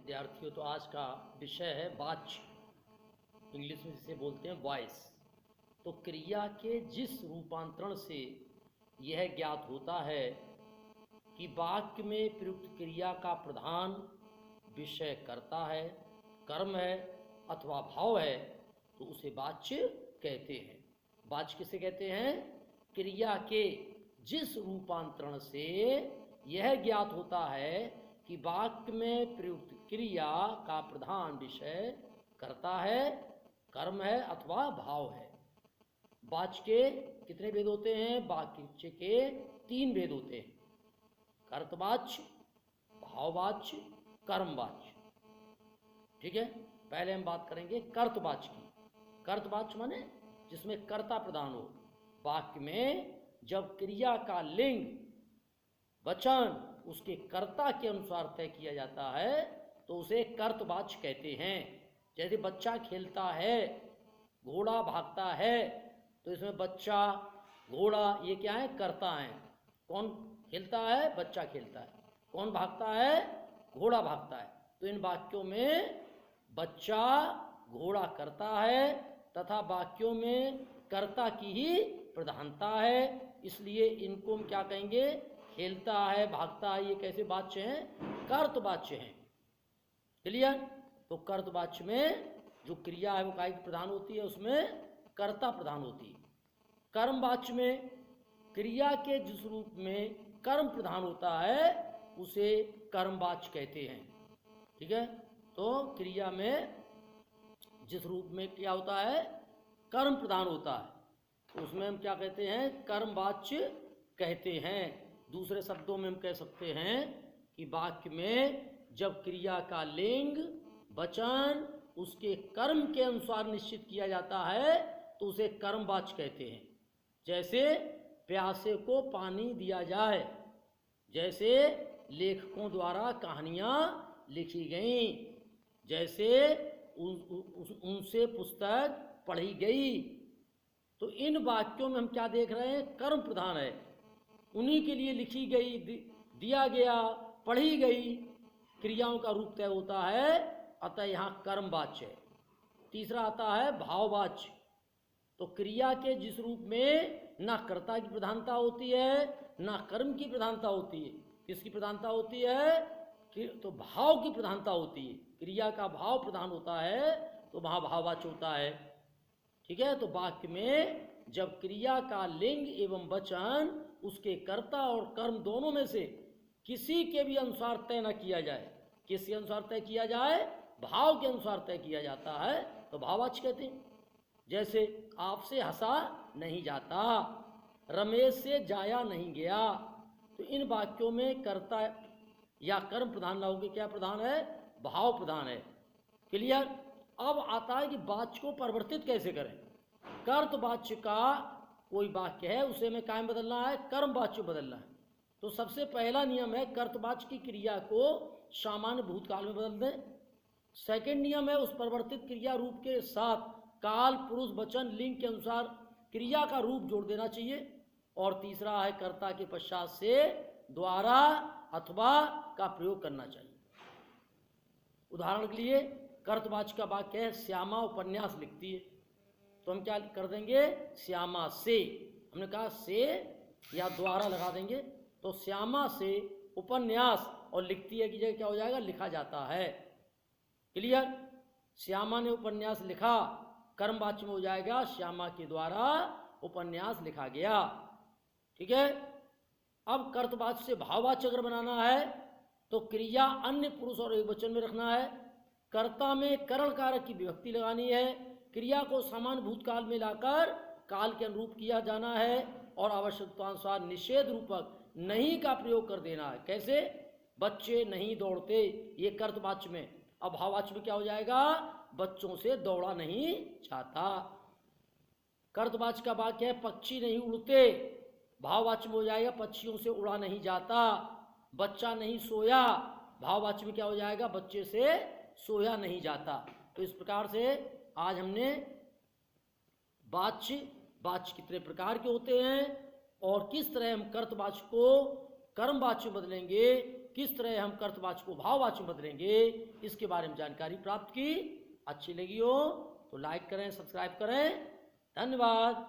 विद्यार्थियों, तो आज का विषय है वाच्य, इंग्लिश में जिसे बोलते हैं वॉइस। तो क्रिया के जिस रूपांतरण से यह ज्ञात होता है कि वाक्य में प्रयुक्त क्रिया का प्रधान विषय कर्ता है, कर्म है अथवा भाव है, तो उसे वाच्य कहते हैं। वाच्य किसे कहते हैं? क्रिया के जिस रूपांतरण से यह ज्ञात होता है कि वाक्य में प्रयुक्त क्रिया का प्रधान विषय कर्ता है, कर्म है अथवा भाव है। वाच्य के कितने भेद होते हैं? वाक्य के 3 भेद होते हैं: कर्तवाच्य, भाववाच्य, कर्मवाच्य। ठीक है, पहले हम बात करेंगे कर्तवाच्य की। कर्तवाच्य माने जिसमें कर्ता प्रधान हो। वाक्य में जब क्रिया का लिंग वचन उसके कर्ता के अनुसार तय किया जाता है तो उसे कर्तवाच्य कहते हैं। जैसे बच्चा खेलता है, घोड़ा भागता है, तो इसमें बच्चा, घोड़ा ये क्या है? कर्ता है। कौन खेलता है? बच्चा खेलता है। कौन भागता है? घोड़ा भागता है। तो इन वाक्यों में बच्चा, घोड़ा करता है तथा वाक्यों में कर्ता की ही प्रधानता है, इसलिए इनको हम क्या कहेंगे? खेलता है, भागता है, ये कैसे वाच्य हैं? कर्तवाच्य हैं। क्लियर? तो कर्तवाच्य में जो क्रिया है वो काय की प्रधान होती है, उसमें कर्ता प्रधान होती है। कर्मवाच्य में क्रिया के जिस रूप में कर्म प्रधान होता है उसे कर्मवाच्य कहते हैं। ठीक है, तो क्रिया में जिस रूप में क्या होता है? कर्म प्रधान होता है, तो उसमें हम क्या कहते हैं? कर्मवाच्य कहते हैं। दूसरे शब्दों में हम कह सकते हैं कि वाक्य में जब क्रिया का लिंग वचन उसके कर्म के अनुसार निश्चित किया जाता है तो उसे कर्मवाच्य कहते हैं। जैसे प्यासे को पानी दिया जाए, जैसे लेखकों द्वारा कहानियाँ लिखी गईं, जैसे उनसे पुस्तक पढ़ी गई। तो इन वाक्यों में हम क्या देख रहे हैं? कर्म प्रधान है। उन्हीं के लिए लिखी गई, दिया गया, पढ़ी गई क्रियाओं का रूप तय होता है, अतः यहाँ कर्मवाच्य है। तीसरा आता है भाववाच्य। तो क्रिया के जिस रूप में ना कर्ता की प्रधानता होती है ना कर्म की प्रधानता होती है। किसकी प्रधानता होती है? तो भाव की प्रधानता होती है। क्रिया का भाव प्रधान होता है तो वहाँ भाववाच्य होता है। ठीक है, तो वाक्य में जब क्रिया का लिंग एवं वचन उसके कर्ता और कर्म दोनों में से किसी के भी अनुसार तय न किया जाए, किसके अनुसार तय किया जाए? भाव के अनुसार तय किया जाता है, तो भाववाच्य कहते हैं। जैसे आपसे हंसा नहीं जाता, रमेश से जाया नहीं गया। तो इन वाक्यों में कर्ता या कर्म प्रधान न होकर क्या प्रधान है? भाव प्रधान है। क्लियर? अब आता है कि वाच्य को परिवर्तित कैसे करें। कर्तवाच्य का कोई वाक्य है, उसे हमें कायम बदलना है, कर्मवाच्य बदलना है। तो सबसे पहला नियम है कर्तवाच्य की क्रिया को सामान्य भूतकाल में बदल दें। सेकंड नियम है उस परिवर्तित क्रिया रूप के साथ काल, पुरुष, वचन, लिंग के अनुसार क्रिया का रूप जोड़ देना चाहिए। और तीसरा है कर्ता के पश्चात से द्वारा अथवा का प्रयोग करना चाहिए। उदाहरण के लिए कर्तवाच्य का वाक्य है श्यामा उपन्यास लिखती है, तो हम क्या कर देंगे? श्यामा से। हमने कहा से या द्वारा लगा देंगे, तो श्यामा से उपन्यास और लिखती है की जगह क्या हो जाएगा? लिखा जाता है। क्लियर? श्यामा ने उपन्यास लिखा, कर्मवाच्य में हो जाएगा श्यामा के द्वारा उपन्यास लिखा गया। ठीक है, अब कर्तवाच्य से भाववाच्य अगर बनाना है तो क्रिया अन्य पुरुष और एकवचन में रखना है, कर्ता में करण कारक की विभक्ति लगानी है, क्रिया को समान भूतकाल में लाकर काल के अनुरूप किया जाना है और आवश्यकतानुसार निषेध रूपक नहीं का प्रयोग कर देना है। कैसे? बच्चे नहीं दौड़ते, ये कर्तवाच्य में। अब भाववाच्य में क्या हो जाएगा? बच्चों से दौड़ा नहीं जाता। कर्तवाच्य का वाक्य है पक्षी नहीं उड़ते, भाववाच्य में हो जाएगा पक्षियों से उड़ा नहीं जाता। बच्चा नहीं सोया, भाववाच्य में क्या हो जाएगा? बच्चे से सोया नहीं जाता। तो इस प्रकार से आज हमने वाच्य कितने प्रकार के होते हैं और किस तरह हम कर्तवाच्य को कर्मवाच्य बदलेंगे, किस तरह हम कर्तवाचक को भाववाचक में बदलेंगे, इसके बारे में जानकारी प्राप्त की। अच्छी लगी हो तो लाइक करें, सब्सक्राइब करें। धन्यवाद।